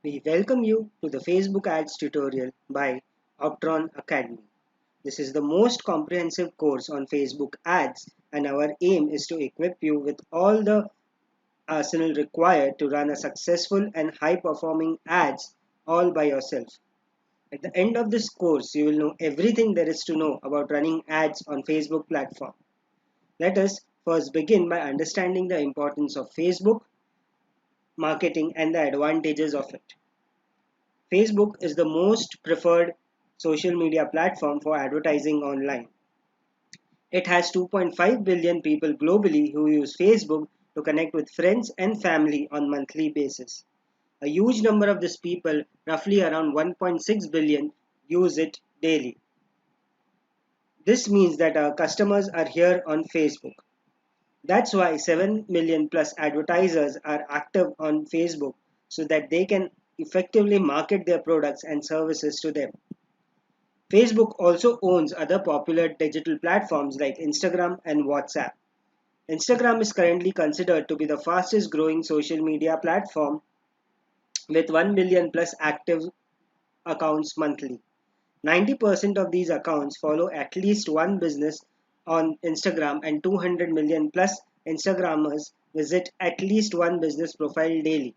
We welcome you to the Facebook Ads tutorial by Optron Academy. This is the most comprehensive course on Facebook Ads, and our aim is to equip you with all the arsenal required to run a successful and high-performing ads all by yourself. At the end of this course, you will know everything there is to know about running ads on Facebook platform. Let us first begin by understanding the importance of Facebook marketing and the advantages of it. Facebook is the most preferred social media platform for advertising online. It has 2.5 billion people globally who use Facebook to connect with friends and family on monthly basis. A huge number of these people, roughly around 1.6 billion, use it daily. This means that our customers are here on Facebook. That's why 7 million plus advertisers are active on Facebook so that they can effectively market their products and services to them. Facebook also owns other popular digital platforms like Instagram and WhatsApp. Instagram is currently considered to be the fastest growing social media platform with 1 million plus active accounts monthly. 90% of these accounts follow at least one business on Instagram, and 200 million plus Instagrammers visit at least one business profile daily.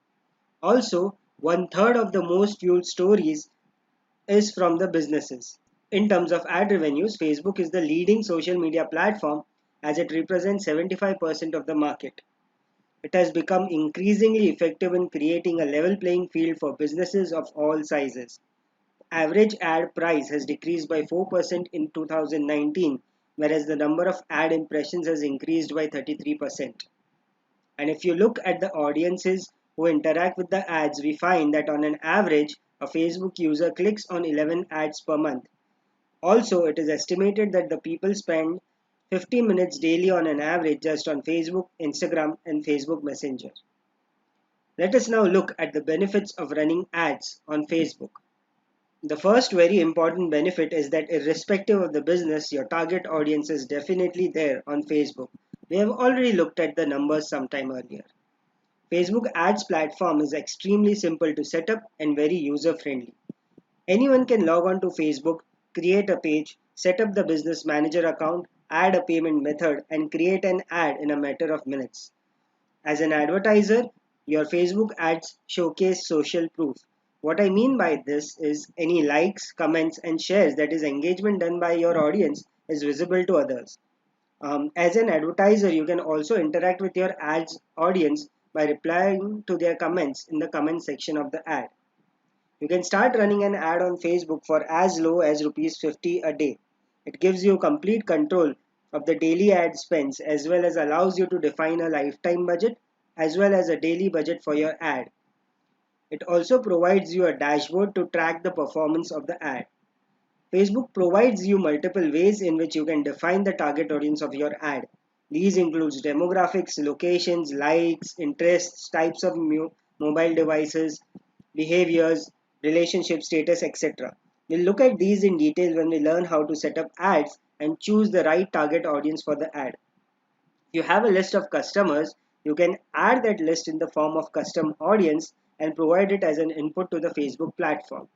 Also, one third of the most viewed stories is from the businesses. In terms of ad revenues, Facebook is the leading social media platform as it represents 75% of the market. It has become increasingly effective in creating a level playing field for businesses of all sizes. Average ad price has decreased by 4% in 2019, whereas the number of ad impressions has increased by 33%. And if you look at the audiences who interact with the ads, we find that on an average, a Facebook user clicks on 11 ads per month. Also, it is estimated that the people spend 50 minutes daily on an average just on Facebook, Instagram, and Facebook Messenger. Let us now look at the benefits of running ads on Facebook. The first very important benefit is that irrespective of the business, your target audience is definitely there on Facebook. We have already looked at the numbers sometime earlier. Facebook ads platform is extremely simple to set up and very user friendly. Anyone can log on to Facebook, create a page, set up the business manager account, add a payment method, and create an ad in a matter of minutes. As an advertiser, your Facebook ads showcase social proof. What I mean by this is any likes, comments, and shares, that is engagement done by your audience, is visible to others. As an advertiser, you can also interact with your ads audience by replying to their comments in the comment section of the ad. You can start running an ad on Facebook for as low as rupees 50 a day. It gives you complete control of the daily ad spends as well as allows you to define a lifetime budget as well as a daily budget for your ad. It also provides you a dashboard to track the performance of the ad. Facebook provides you multiple ways in which you can define the target audience of your ad. These includes demographics, locations, likes, interests, types of mobile devices, behaviors, relationship status, etc. We'll look at these in detail when we learn how to set up ads and choose the right target audience for the ad. If you have a list of customers, you can add that list in the form of custom audience and provide it as an input to the Facebook platform.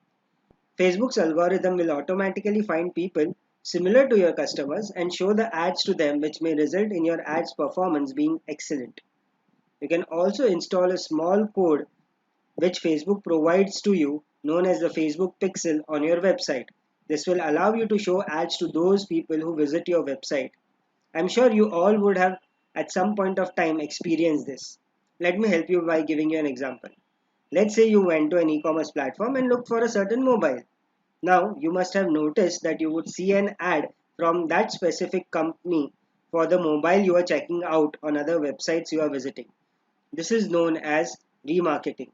Facebook's algorithm will automatically find people similar to your customers and show the ads to them, which may result in your ads performance being excellent. You can also install a small code which Facebook provides to you, known as the Facebook Pixel, on your website. This will allow you to show ads to those people who visit your website. I'm sure you all would have at some point of time experienced this. Let me help you by giving you an example. Let's say you went to an e-commerce platform and looked for a certain mobile. Now you must have noticed that you would see an ad from that specific company for the mobile you are checking out on other websites you are visiting. This is known as remarketing.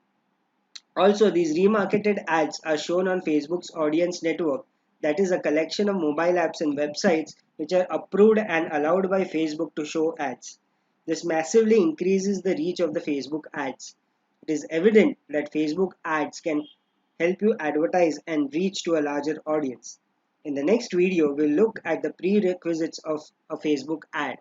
Also, these remarketed ads are shown on Facebook's audience network, that is a collection of mobile apps and websites which are approved and allowed by Facebook to show ads. This massively increases the reach of the Facebook ads. It is evident that Facebook ads can help you advertise and reach to a larger audience. In the next video, we'll look at the prerequisites of a Facebook ad.